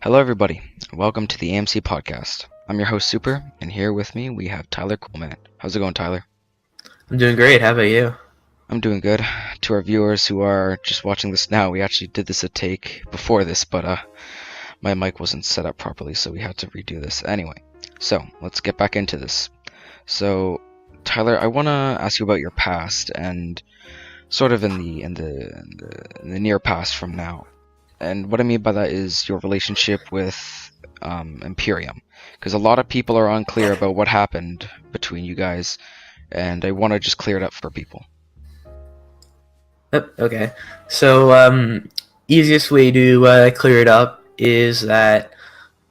Hello, everybody. Welcome to the AMC podcast. I'm your host, Super, and here with me we have Tyler Coleman. How's it going, Tyler? I'm doing great. How about you? I'm doing good. To our viewers who are just watching this now, we actually did this a take before this, but my mic wasn't set up properly, so we had to redo this. Anyway, so let's get back into this. So, Tyler, I want to ask you about your past and sort of in the near past from now. And what I mean by that is your relationship with Imperium, because a lot of people are unclear about what happened between you guys, and I want to just clear it up for people. Okay. So, easiest way to clear it up is that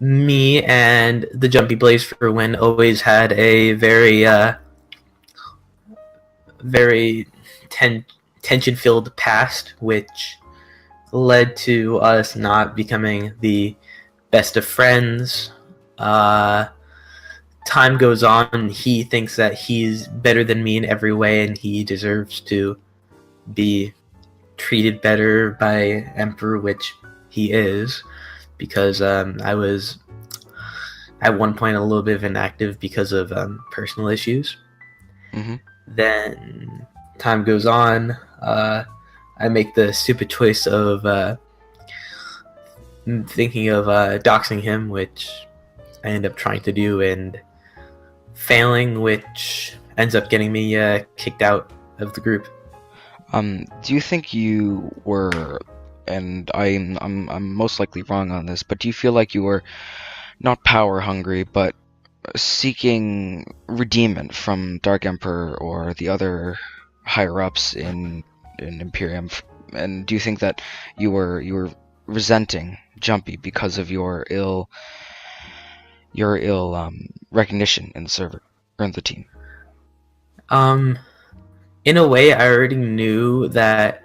me and the Jumpy Blaze for Win always had a very tension-filled past, which led to us not becoming the best of friends. Time goes on, and he thinks that he's better than me in every way, and he deserves to be treated better by Emperor, which he is, because I was at one point a little bit inactive because of personal issues. Mm-hmm. Then time goes on. I make the stupid choice of thinking of doxing him, which I end up trying to do and failing, which ends up getting me kicked out of the group. Do you think you were, and I'm most likely wrong on this, but do you feel like you were not power hungry, but seeking redeemment from Dark Emperor or the other higher ups in Imperium? And do you think that you were resenting Jumpy because of your ill recognition in the server or in the team? In a way, I already knew that.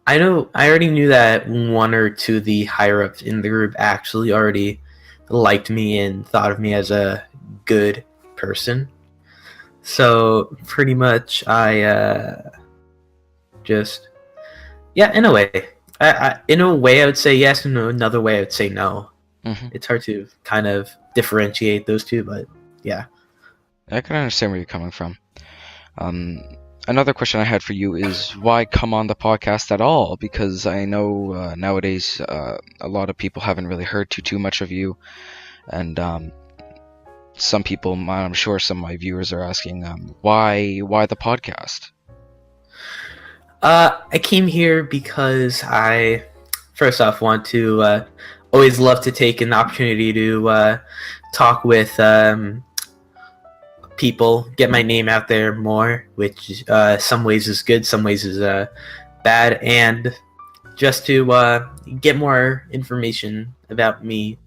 I already knew that one or two of the higher ups in the group actually already liked me and thought of me as a good person. So pretty much, I just in a way, in a way I would say yes, and in another way I would say no. Mm-hmm. It's hard to kind of differentiate those two, but yeah. I can understand where you're coming from. Another question I had for you is why come on the podcast at all? Because I know nowadays a lot of people haven't really heard too much of you, and some people, I'm sure some of my viewers are asking, why the podcast? I came here because I, first off, want to always love to take an opportunity to talk with people, get my name out there more, which some ways is good, some ways is bad, and just to get more information about me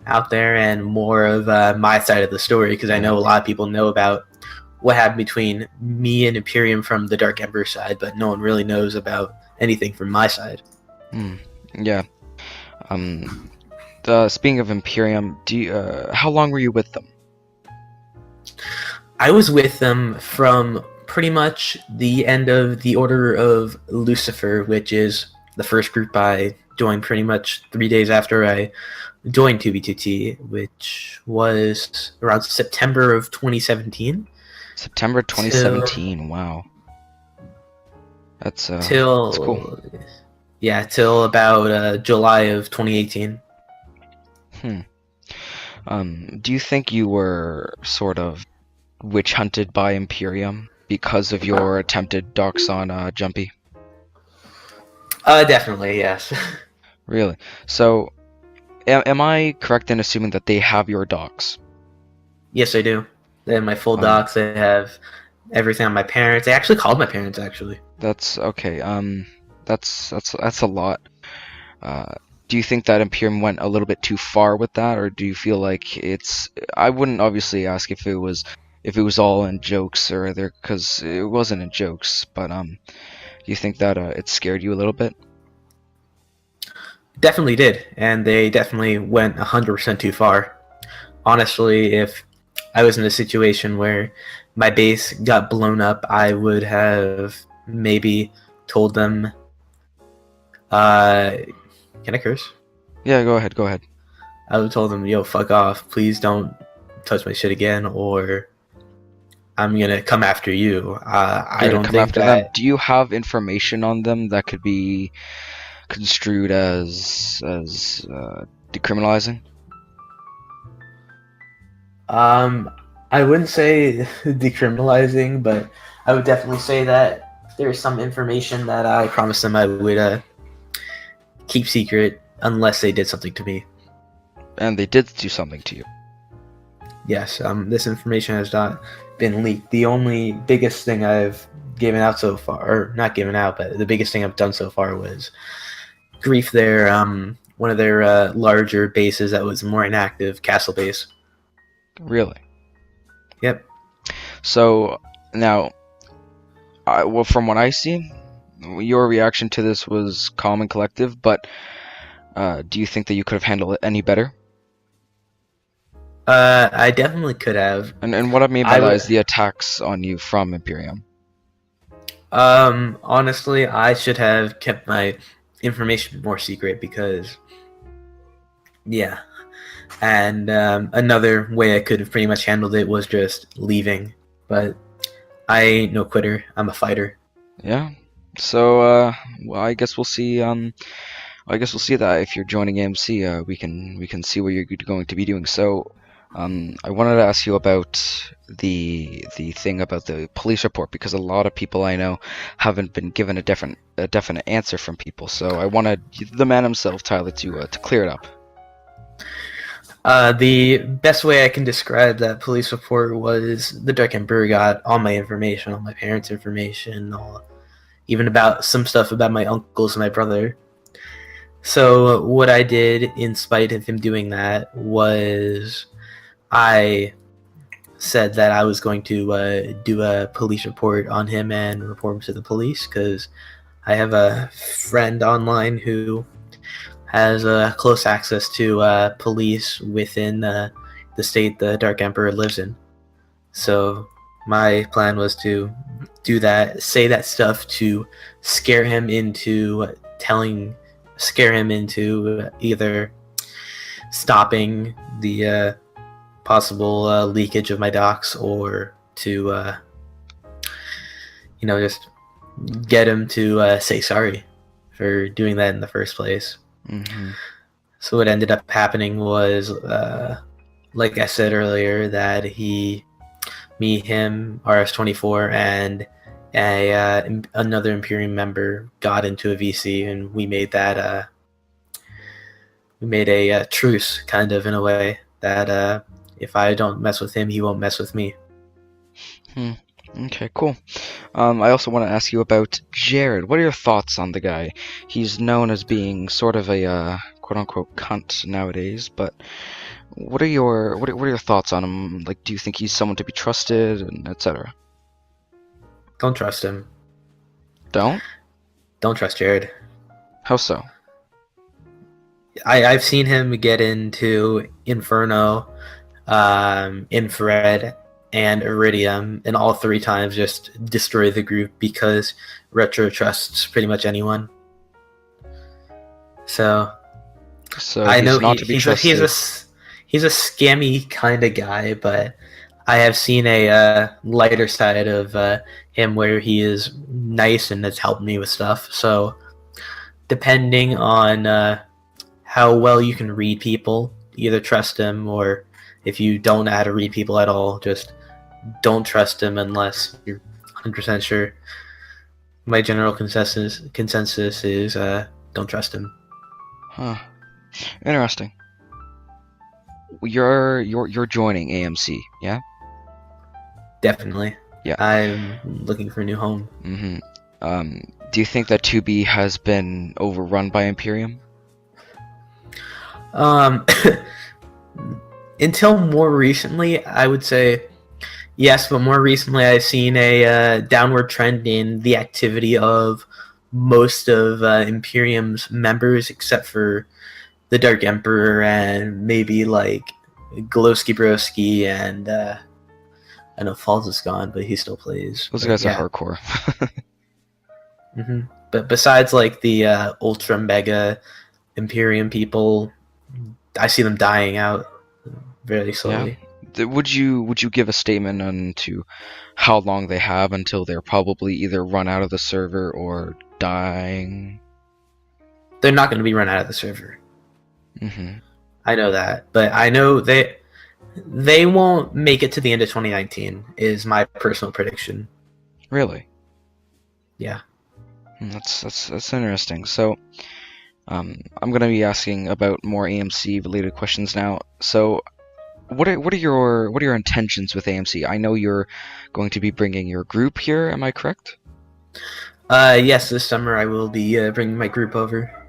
out there and more of my side of the story, because I know a lot of people know about what happened between me and Imperium from the Dark Emperor side, but no one really knows about anything from my side. Yeah. Speaking of Imperium, how long were you with them? I was with them from pretty much the end of the Order of Lucifer, which is the first group I joined pretty much 3 days after I joined 2B2T, which was around September of 2017. September 2017. Wow. That's cool. Till about July of 2018. Do you think you were sort of witch hunted by Imperium because of your attempted dox on Jumpy? Definitely, yes. Really? So, am I correct in assuming that they have your docs? Yes, I do. They have my full docs. They have everything on my parents. They actually called my parents, actually. That's okay. That's a lot. Do you think that Imperium went a little bit too far with that, or do you feel like it's? I wouldn't obviously ask if it was all in jokes or other, because it wasn't in jokes. But do you think that it scared you a little bit? Definitely did, and they definitely went 100% too far. Honestly, if I was in a situation where my base got blown up, I would have maybe told them. Can I curse? Yeah, go ahead. I would told them, yo, fuck off. Please don't touch my shit again, or I'm gonna come after you. I You're gonna don't come think after them. that. Do you have information on them that could be construed as decriminalizing? Um, I wouldn't say decriminalizing, but I would definitely say that there's some information that I promised them I would keep secret unless they did something to me. And they did do something to you. Yes, this information has not been leaked. The only biggest thing I've given out so far, or not given out, but the biggest thing I've done so far was grief their one of their larger bases that was more inactive, Castle Base. Really? Yep. So now, well, from what I see, your reaction to this was calm and collective. But do you think that you could have handled it any better? I definitely could have. And what I mean by I that would. is the attacks on you from Imperium. Honestly, I should have kept my information more secret because, yeah. And another way I could have pretty much handled it was just leaving. But I ain't no quitter. I'm a fighter. Yeah. So, well, I guess we'll see. I guess we'll see that if you're joining AMC, we can see what you're going to be doing. So, I wanted to ask you about the thing about the police report because a lot of people I know haven't been given a definite answer from people. So I wanted the man himself, Tyler, to clear it up. The best way I can describe that police report was the Dark Emperor got all my information, all my parents' information, even about some stuff about my uncles and my brother. So what I did, in spite of him doing that, was I said that I was going to do a police report on him and report him to the police because I have a friend online who has close access to police within the state the Dark Emperor lives in. So my plan was to do that, say that stuff to scare him into either stopping the possible leakage of my docs or to just get him to say sorry for doing that in the first place. Mm-hmm. So what ended up happening was, like I said earlier, that him, RS-24, and another Imperium member got into a VC, and we made that a truce, kind of, in a way, that if I don't mess with him, he won't mess with me. Okay, cool. I also want to ask you about Jared. What are your thoughts on the guy? He's known as being sort of a quote-unquote cunt nowadays, but what are your thoughts on him? Like, do you think he's someone to be trusted, and etc.? Don't trust him. Don't? Don't trust Jared. How so? I've seen him get into Inferno, Infrared, and Iridium, and all three times just destroy the group because Retro trusts pretty much anyone. So I he's know not to be trusted. he's a scammy kind of guy, but I have seen a lighter side of him where he is nice and has helped me with stuff. So depending on how well you can read people, either trust him, or if you don't know how to read people at all, just don't trust him unless you're 100% sure. My general consensus is don't trust him. Huh. Interesting. You're joining AMC, yeah? Definitely. Yeah. I'm looking for a new home. Mm-hmm. Do you think that 2B has been overrun by Imperium? Until more recently, I would say yes, but more recently I've seen a downward trend in the activity of most of Imperium's members, except for the Dark Emperor and maybe like Glowski Broski and I know Falls is gone, but he still plays. Those but, guys yeah. are hardcore. But besides like the Ultra Mega Imperium people, I see them dying out very Yeah. slowly. Would you give a statement on to how long they have until they're probably either run out of the server or dying? They're not going to be run out of the server. Mm-hmm. I know that, but I know they won't make it to the end of 2019. Is my personal prediction. Really? Yeah. That's interesting. So, I'm gonna be asking about more AMC related questions now. So, what are your intentions with AMC? I know you're going to be bringing your group here. Am I correct? Yes, this summer I will be bringing my group over.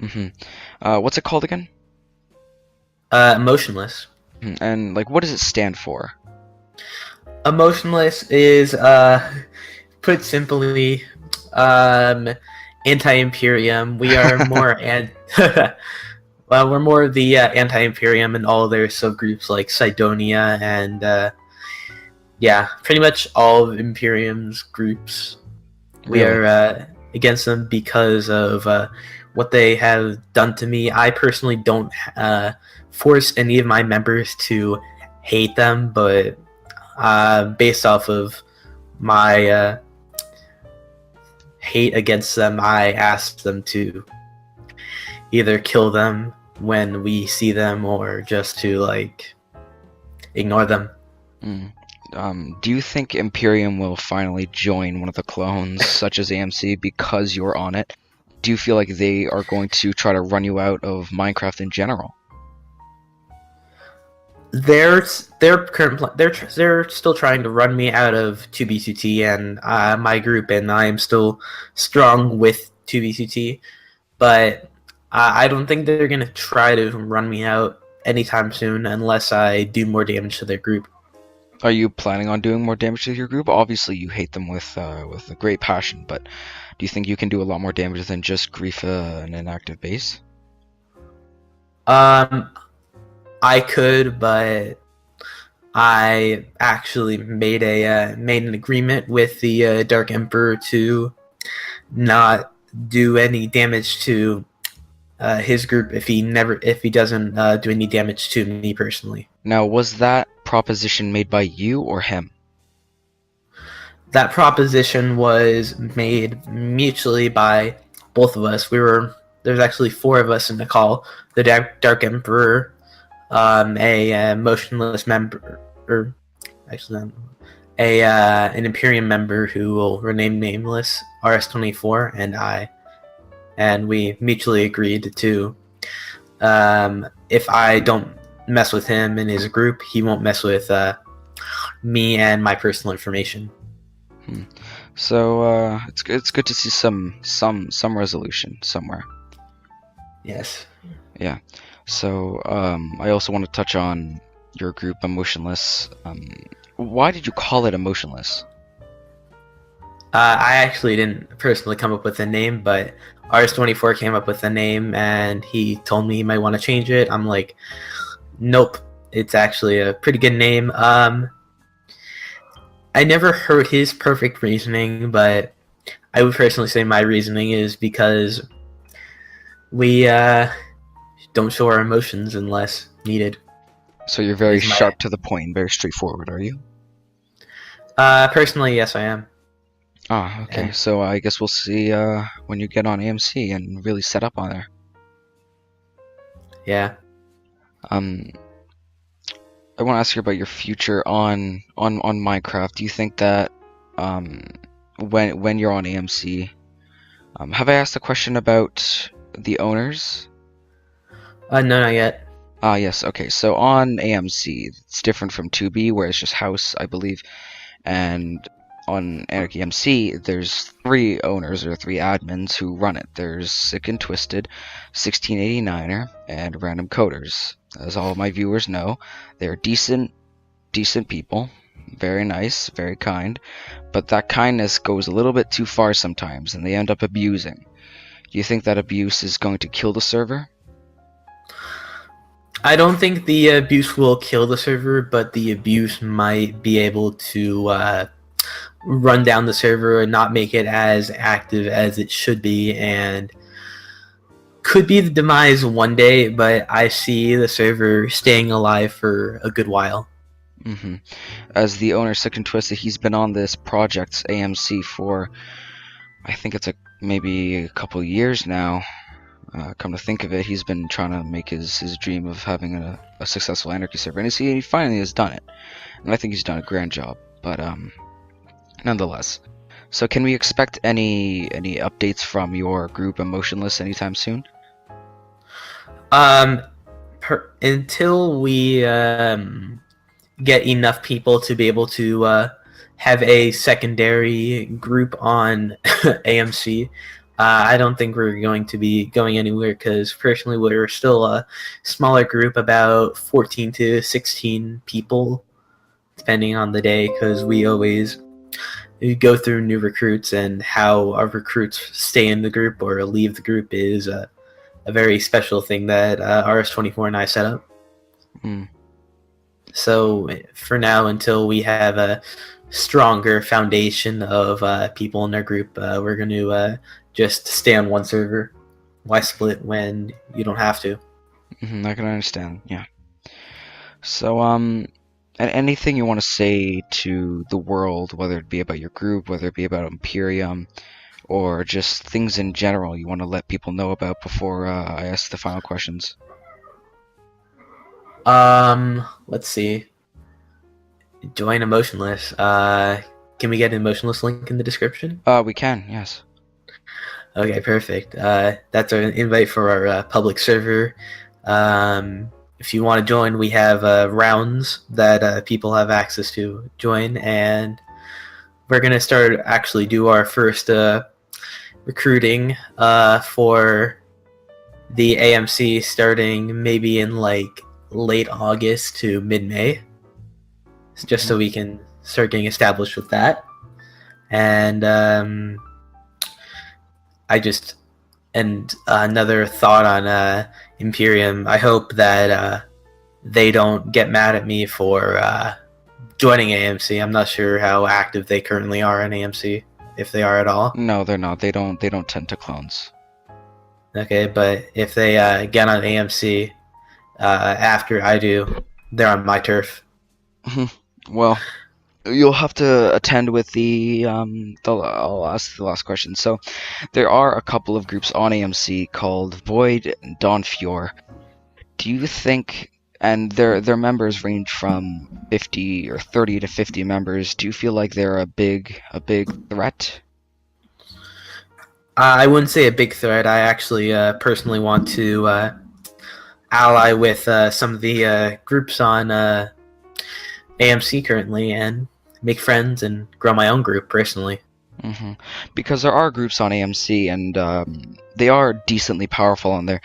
Mm-hmm. What's it called again? Emotionless. And like, what does it stand for? Emotionless is, put simply, anti-imperium. We are more well, we're more of the anti-imperium and all their subgroups like Cydonia and yeah, pretty much all of Imperium's groups. We Really? are against them because of what they have done to me. I personally don't force any of my members to hate them, but based off of my hate against them, I ask them to either kill them when we see them or just to like ignore them. Mm. Do you think Imperium will finally join one of the clones, such as AMC, because you're on it? Do you feel like they are going to try to run you out of Minecraft in general? Their they're still trying to run me out of 2B2T and my group, and I am still strong with 2B2T, but I don't think they're gonna try to run me out anytime soon unless I do more damage to their group. Are you planning on doing more damage to your group? Obviously, you hate them with a great passion, but do you think you can do a lot more damage than just grief an inactive base? Um, I could, but I actually made an agreement with the Dark Emperor to not do any damage to his group if he doesn't do any damage to me personally. Now, was that proposition made by you or him? That proposition was made mutually by both of us. There's actually four of us in the call: the Dark Emperor, a motionless member, or actually an Imperium member who will remain nameless, RS-24, and I, and we mutually agreed to, if I don't mess with him and his group, he won't mess with me and my personal information. So it's good to see some resolution somewhere. Yes. Yeah. So I also want to touch on your group, Emotionless. Why did you call it Emotionless? I actually didn't personally come up with a name, but RS-24 came up with a name, and he told me he might want to change it. I'm like, nope, it's actually a pretty good name. I never heard his perfect reasoning, but I would personally say my reasoning is because we don't show our emotions unless needed. So you're very sharp to the point, very straightforward, are you? Personally, yes, I am. Ah, okay. Yeah. So I guess we'll see when you get on AMC and really set up on there. Yeah. I want to ask you about your future on Minecraft. Do you think that when you're on AMC, have I asked a question about the owners? No, not yet. Ah, yes. Okay. So on AMC, it's different from 2B, where it's just house, I believe. And on Anarchy MC, there's three owners or three admins who run it. There's Sick and Twisted, 1689er, and Random Coders. As all of my viewers know, they're decent people, very nice, very kind, but that kindness goes a little bit too far sometimes, and they end up abusing. Do you think that abuse is going to kill the server? I don't think the abuse will kill the server, but the abuse might be able to run down the server and not make it as active as it should be, and could be the demise one day, but I see the server staying alive for a good while. Hmm. As the owner, Sick and Twisted, he's been on this project AMC for, I think it's maybe a couple years now. Come to think of it, he's been trying to make his dream of having a successful Anarchy server, and he finally has done it. And I think he's done a grand job. But nonetheless, so can we expect any updates from your group Emotionless anytime soon? Until we get enough people to be able to have a secondary group on AMC, I don't think we're going to be going anywhere, because personally we're still a smaller group, about 14 to 16 people, depending on the day, because we always go through new recruits, and how our recruits stay in the group or leave the group is a very special thing that RS24 and I set up. Mm. So for now, until we have a stronger foundation of people in our group, we're going to just stay on one server. Why split when you don't have to? I can understand, yeah. So, anything you want to say to the world, whether it be about your group, whether it be about Imperium, or just things in general you want to let people know about before I ask the final questions? Let's see. Join Emotionless. Can we get an Emotionless link in the description? We can, yes. Okay, perfect. That's an invite for our public server. If you want to join, we have rounds that people have access to join, and we're gonna start actually do our first recruiting for the AMC starting maybe in like late August to mid-May, just so we can start getting established with that. And another thought on Imperium. I hope that they don't get mad at me for joining AMC. I'm not sure how active they currently are in AMC, if they are at all. No, they're not. They don't tend to clones. Okay, but if they get on AMC after I do, they're on my turf. Well, you'll have to attend with I'll ask the last question. So, there are a couple of groups on AMC called Void and Dawnfjord. Do you think, and their members range from 50 or 30 to 50 members, do you feel like they're a big threat? I wouldn't say a big threat. I actually personally want to ally with some of the groups on AMC currently, and make friends and grow my own group personally. Because there are groups on AMC, and they are decently powerful on there.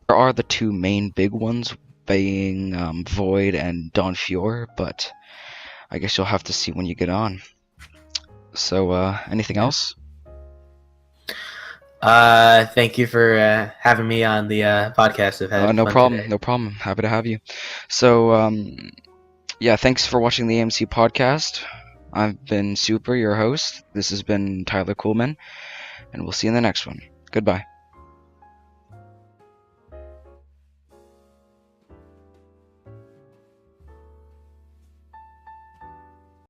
There are the two main big ones being Void and Dawnfjord, but I guess you'll have to see when you get on. So, anything else? Thank you for having me on the podcast. I've had No fun problem. today. No problem. Happy to have you. So, yeah, thanks for watching the AMC podcast. I've been Super, your host. This has been Tyler Coolman, and we'll see you in the next one. Goodbye.